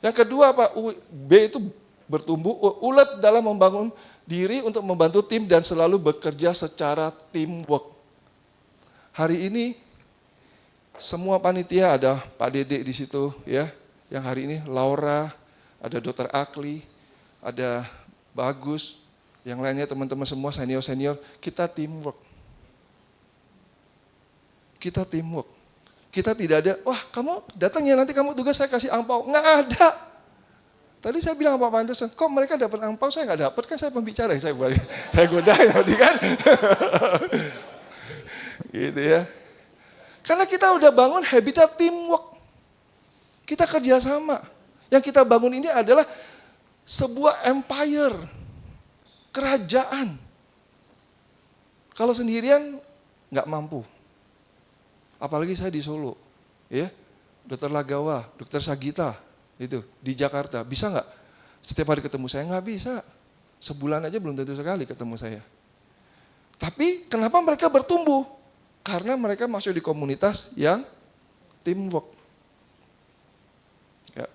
Yang kedua apa? B itu bertumbuh, ulet dalam membangun diri untuk membantu tim dan selalu bekerja secara teamwork. Hari ini semua panitia ada Pak Dede di situ ya. Yang hari ini Laura, ada Dr. Akli, ada Bagus, yang lainnya teman-teman semua senior-senior, kita teamwork. Kita teamwork. Kita tidak ada, kamu datang ya nanti kamu tugas saya kasih angpau. Nggak ada. Tadi saya bilang sama Pak Anderson, kok mereka dapat angpau, saya nggak dapat, kan saya pembicara. Saya godain tadi kan. Gitu ya. Karena kita udah bangun habitat teamwork. Kita kerjasama. Yang kita bangun ini adalah sebuah empire. Kerajaan. Kalau sendirian nggak mampu. Apalagi saya di Solo, ya, Dokter Lagawa, Dokter Sagita, itu di Jakarta, bisa nggak? Setiap hari ketemu saya nggak bisa, sebulan aja belum tentu sekali ketemu saya. Tapi kenapa mereka bertumbuh? Karena mereka masuk di komunitas yang teamwork. Ya.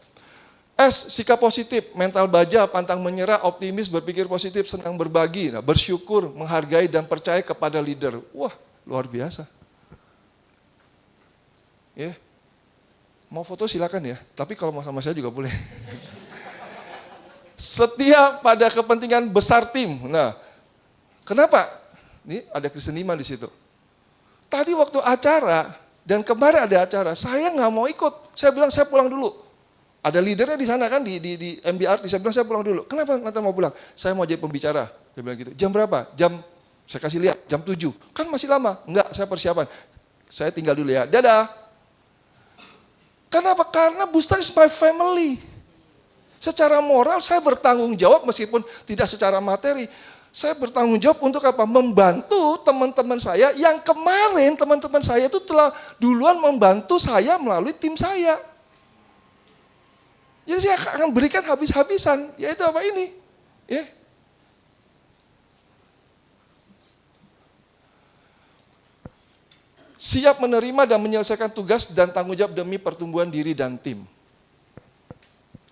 S, sikap positif, mental baja, pantang menyerah, optimis, berpikir positif, senang berbagi, bersyukur, menghargai dan percaya kepada leader. Wah, luar biasa. Ya, mau foto silakan ya, tapi kalau mau sama saya juga boleh. Setia pada kepentingan besar tim. Nah, kenapa? Ini ada Kristen Liman di situ. Tadi waktu acara dan kemarin ada acara, saya nggak mau ikut. Saya bilang saya pulang dulu. Ada leadernya di sana kan di MBR, saya bilang saya pulang dulu. Kenapa nanti mau pulang? Saya mau jadi pembicara. Dia bilang gitu. Jam berapa? Saya kasih lihat, jam 7. Kan masih lama. Enggak, saya persiapan. Saya tinggal dulu ya. Dadah. Kenapa? Karena Booster is my family. Secara moral saya bertanggung jawab meskipun tidak secara materi. Saya bertanggung jawab untuk apa? Membantu teman-teman saya yang kemarin teman-teman saya itu telah duluan membantu saya melalui tim saya. Jadi saya akan berikan habis-habisan, yaitu apa ini? Ya. Siap menerima dan menyelesaikan tugas dan tanggung jawab demi pertumbuhan diri dan tim.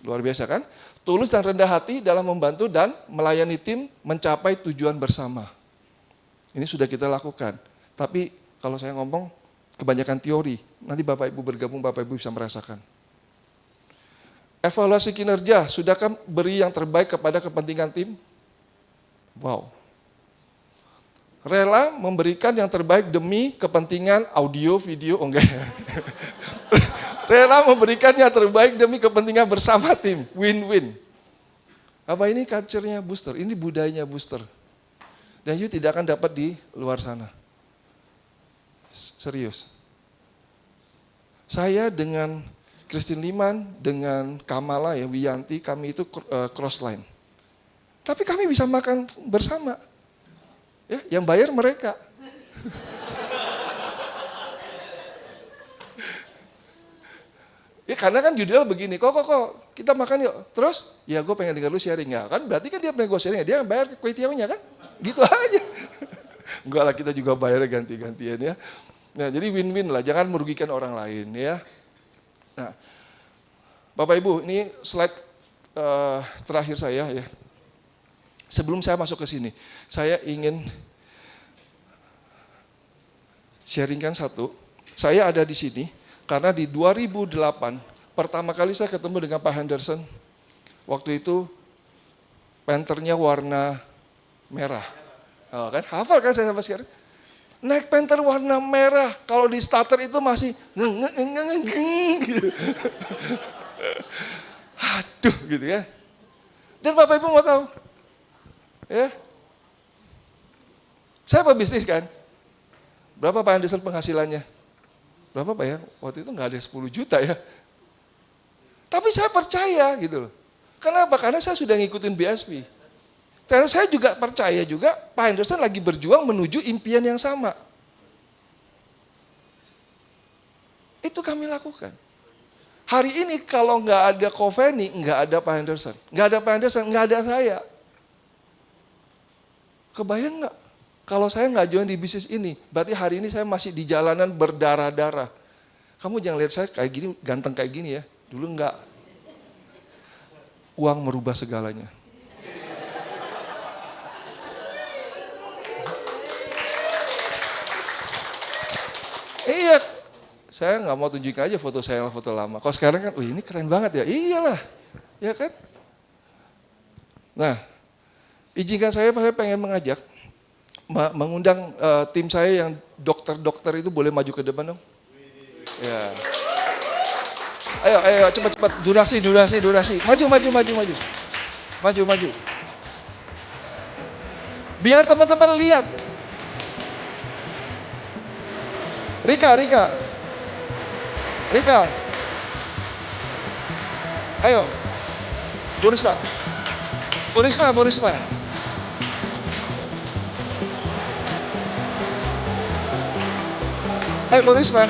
Luar biasa kan? Tulus dan rendah hati dalam membantu dan melayani tim mencapai tujuan bersama. Ini sudah kita lakukan. Tapi kalau saya ngomong kebanyakan teori, nanti Bapak Ibu bergabung, Bapak Ibu bisa merasakan. Evaluasi kinerja, sudahkah beri yang terbaik kepada kepentingan tim? Wow. Rela memberikan yang terbaik demi kepentingan audio, video, enggak ya. Rela memberikan yang terbaik demi kepentingan bersama tim, win-win. Apa ini culture-nya Booster? Ini budayanya Booster. Dan you tidak akan dapat di luar sana. Serius. Saya dengan Christine Liman, dengan Kamala, ya Wiyanti, kami itu crossline. Tapi kami bisa makan bersama. Ya, yang bayar mereka. Ya karena kan judulnya begini, kok kita makan yuk. Terus, ya gue pengen dengar lu sharing ya. Kan berarti kan dia pengen gue sharing ya, dia yang bayar kue tiawnya kan. Gitu aja. Enggak lah, kita juga bayarnya ganti-gantian ya. Nah jadi win-win lah, jangan merugikan orang lain ya. Nah, Bapak Ibu, ini slide terakhir saya ya. Sebelum saya masuk ke sini, saya ingin sharingkan satu. Saya ada di sini karena di 2008 pertama kali saya ketemu dengan Pak Henderson. Waktu itu Panthernya warna merah. Oh, kan hafal kan saya sampai sekarang. Naik Panther warna merah, kalau di starter itu masih gitu. Aduh gitu ya. Dan Bapak Ibu mau tahu? Ya. Saya pebisnis kan. Berapa Pak Henderson penghasilannya? Berapa Pak ya? Waktu itu nggak ada 10 juta ya. Tapi saya percaya gitu loh. Kenapa? Karena saya sudah ngikutin BSP. Karena saya juga percaya juga Pak Henderson lagi berjuang menuju impian yang sama. Itu kami lakukan. Hari ini kalau nggak ada Coveney, nggak ada Pak Henderson. Nggak ada Pak Henderson, nggak ada saya. Kebayang nggak? Kalau saya nggak join di bisnis ini, berarti hari ini saya masih di jalanan berdarah-darah. Kamu jangan lihat saya kayak gini, ganteng kayak gini ya. Dulu nggak. Uang merubah segalanya. Iya, saya nggak mau tunjukin aja foto saya, foto lama. Kalau sekarang kan, wih ini keren banget ya. Iyalah, ya kan? Nah, izinkan saya pengen mengajak, mengundang tim saya yang dokter-dokter itu boleh maju ke depan dong. Ya. Ayo, cepat. Durasi. Maju. Biar teman-teman lihat. Rika. Ayo. Burisma. Ayo Burisma.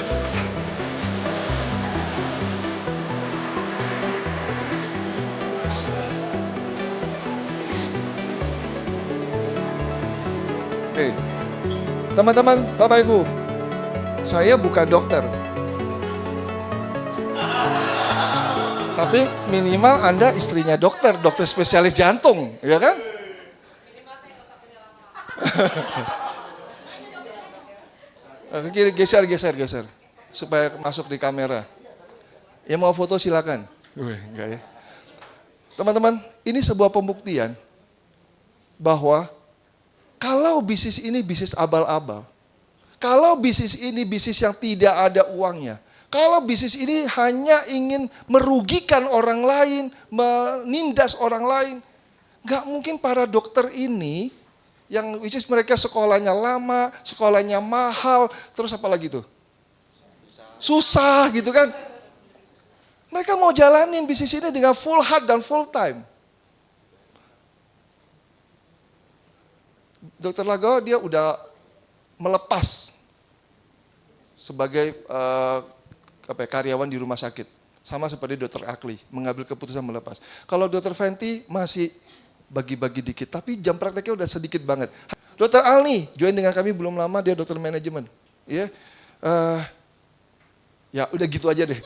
Oke. Teman-teman, Bapak Ibu, saya bukan dokter. Tapi minimal Anda istrinya dokter spesialis jantung, ya kan? Geser. Supaya masuk di kamera. Yang mau foto silakan. Enggak ya. Teman-teman, ini sebuah pembuktian bahwa kalau bisnis ini bisnis abal-abal, kalau bisnis ini bisnis yang tidak ada uangnya, Kalau bisnis ini hanya ingin merugikan orang lain, menindas orang lain, nggak mungkin para dokter ini, yang which is mereka sekolahnya lama, sekolahnya mahal, terus apa lagi tuh? Susah gitu kan. Mereka mau jalanin bisnis ini dengan full heart dan full time. Dokter Lago dia udah melepas sebagai karyawan di rumah sakit. Sama seperti Dokter Akli, mengambil keputusan melepas. Kalau Dokter Fenty masih bagi-bagi dikit, tapi jam prakteknya udah sedikit banget. Dokter Alni, join dengan kami belum lama, dia dokter manajemen. Ya, ya udah gitu aja deh.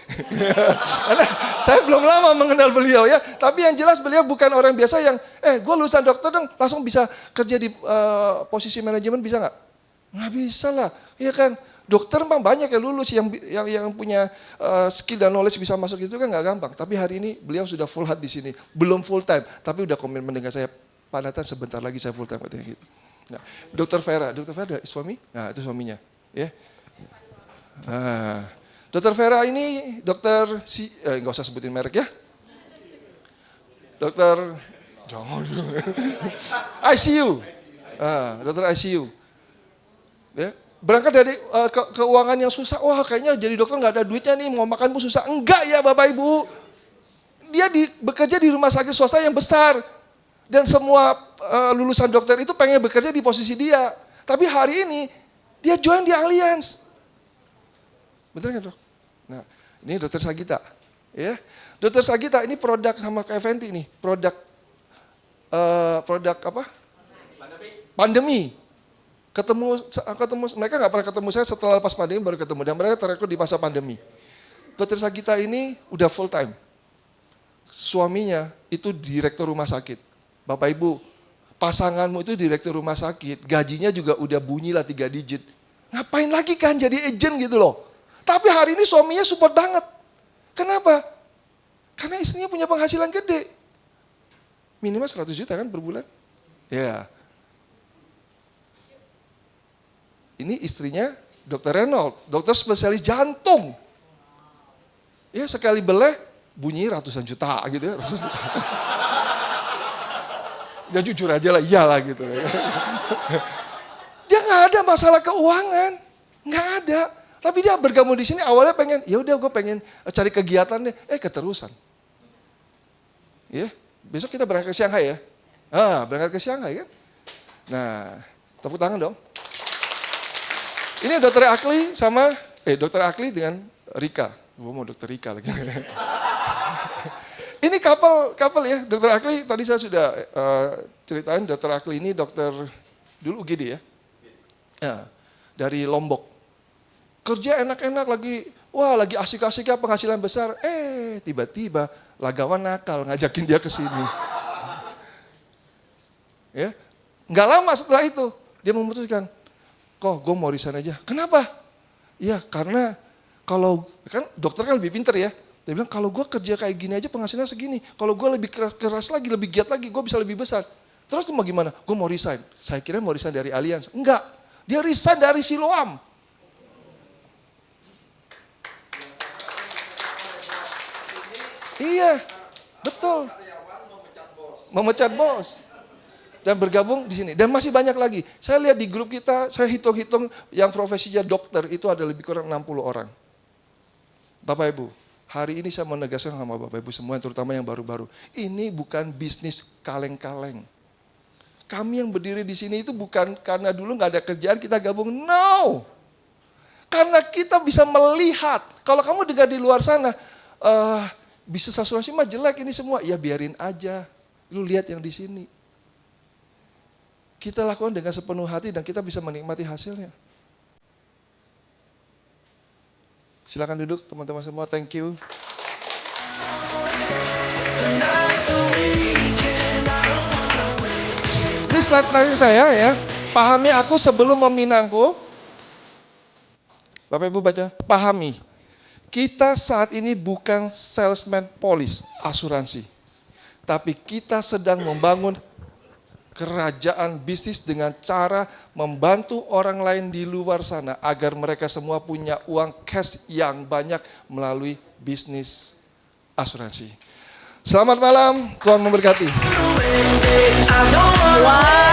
Karena saya belum lama mengenal beliau ya. Tapi yang jelas beliau bukan orang biasa yang, gue lulusan dokter dong, langsung bisa kerja di posisi manajemen, bisa nggak? Nggak bisa lah, iya kan? Dokter mah banyak yang lulus, yang punya skill dan knowledge bisa masuk itu kan nggak gampang. Tapi hari ini beliau sudah full heart di sini, belum full time, tapi udah komitmen dengan saya. Pak Nathan sebentar lagi saya full time katanya gitu. Nah, Dokter Vera suami? Nah itu suaminya, ya. Nah, Dokter Vera ini dokter nggak usah sebutin merek ya. Dokter jangan ICU, dokter ICU. Ya. Berangkat dari keuangan yang susah, wah kayaknya jadi dokter nggak ada duitnya nih, mau makan pun susah. Enggak ya Bapak Ibu, dia bekerja di rumah sakit swasta yang besar. Dan semua lulusan dokter itu pengen bekerja di posisi dia. Tapi hari ini, dia join di Allianz. Betul nggak dok? Nah ini Dokter Sagita. Ya. Dokter Sagita ini produk sama kayak Fenty nih, produk apa? Pandemi. Ketemu mereka nggak pernah ketemu saya setelah lepas pandemi baru ketemu, dan mereka terekrut di masa pandemi. Dokter Sagita ini udah full time. Suaminya itu direktur rumah sakit. Bapak Ibu, pasanganmu itu direktur rumah sakit, gajinya juga udah bunyi lah 3 digit. Ngapain lagi kan jadi agent gitu loh. Tapi hari ini suaminya support banget. Kenapa? Karena istrinya punya penghasilan gede. Minimal 100 juta kan per bulan. Ya. Ini istrinya Dokter Renold, dokter spesialis jantung. Ya sekali beleh bunyi ratusan juta gitu ya. Ratusan juta. Ya jujur aja lah, iyalah gitu. Dia nggak ada masalah keuangan, nggak ada. Tapi dia bergabung di sini awalnya pengen, ya udah gue pengen cari kegiatan deh, keterusan. Ya, besok kita berangkat ke Shanghai ya. Berangkat ke Shanghai kan. Nah, tepuk tangan dong. Ini Dokter Akli sama, Dokter Akli dengan Rika. Gue mau Dokter Rika lagi. Ini couple ya, Dokter Akli tadi saya sudah ceritain, Dokter Akli ini dokter dulu UGD ya. Dari Lombok. Kerja enak-enak lagi asik-asiknya penghasilan besar. Tiba-tiba lagawan nakal ngajakin dia ke sini. Ya, nggak lama setelah itu dia memutuskan, kok gue mau resign aja. Kenapa? Iya karena kalau kan dokter kan lebih pinter ya. Dia bilang kalau gue kerja kayak gini aja penghasilan segini. Kalau gue lebih keras lagi, lebih giat lagi, gue bisa lebih besar. Terus tuh mau gimana? Gue mau resign. Saya kira mau resign dari Allianz. Enggak, dia resign dari Siloam. Iya, betul. Memecat bos. Dan bergabung di sini. Dan masih banyak lagi. Saya lihat di grup kita, saya hitung-hitung yang profesinya dokter itu ada lebih kurang 60 orang. Bapak Ibu, hari ini saya mau menegaskan sama Bapak Ibu semua, terutama yang baru-baru. Ini bukan bisnis kaleng-kaleng. Kami yang berdiri di sini itu bukan karena dulu nggak ada kerjaan kita gabung. No! Karena kita bisa melihat. Kalau kamu dengar di luar sana, bisnis asuransi mah jelek ini semua. Ya biarin aja. Lu lihat yang di sini. Kita lakukan dengan sepenuh hati dan kita bisa menikmati hasilnya. Silakan duduk teman-teman semua, thank you. Ini slide terakhir saya ya. Pahami aku sebelum meminangku. Bapak Ibu baca, pahami. Kita saat ini bukan salesman polis, asuransi. Tapi kita sedang membangun kerajaan bisnis dengan cara membantu orang lain di luar sana agar mereka semua punya uang cash yang banyak melalui bisnis asuransi. Selamat malam, Tuhan memberkati. Wow.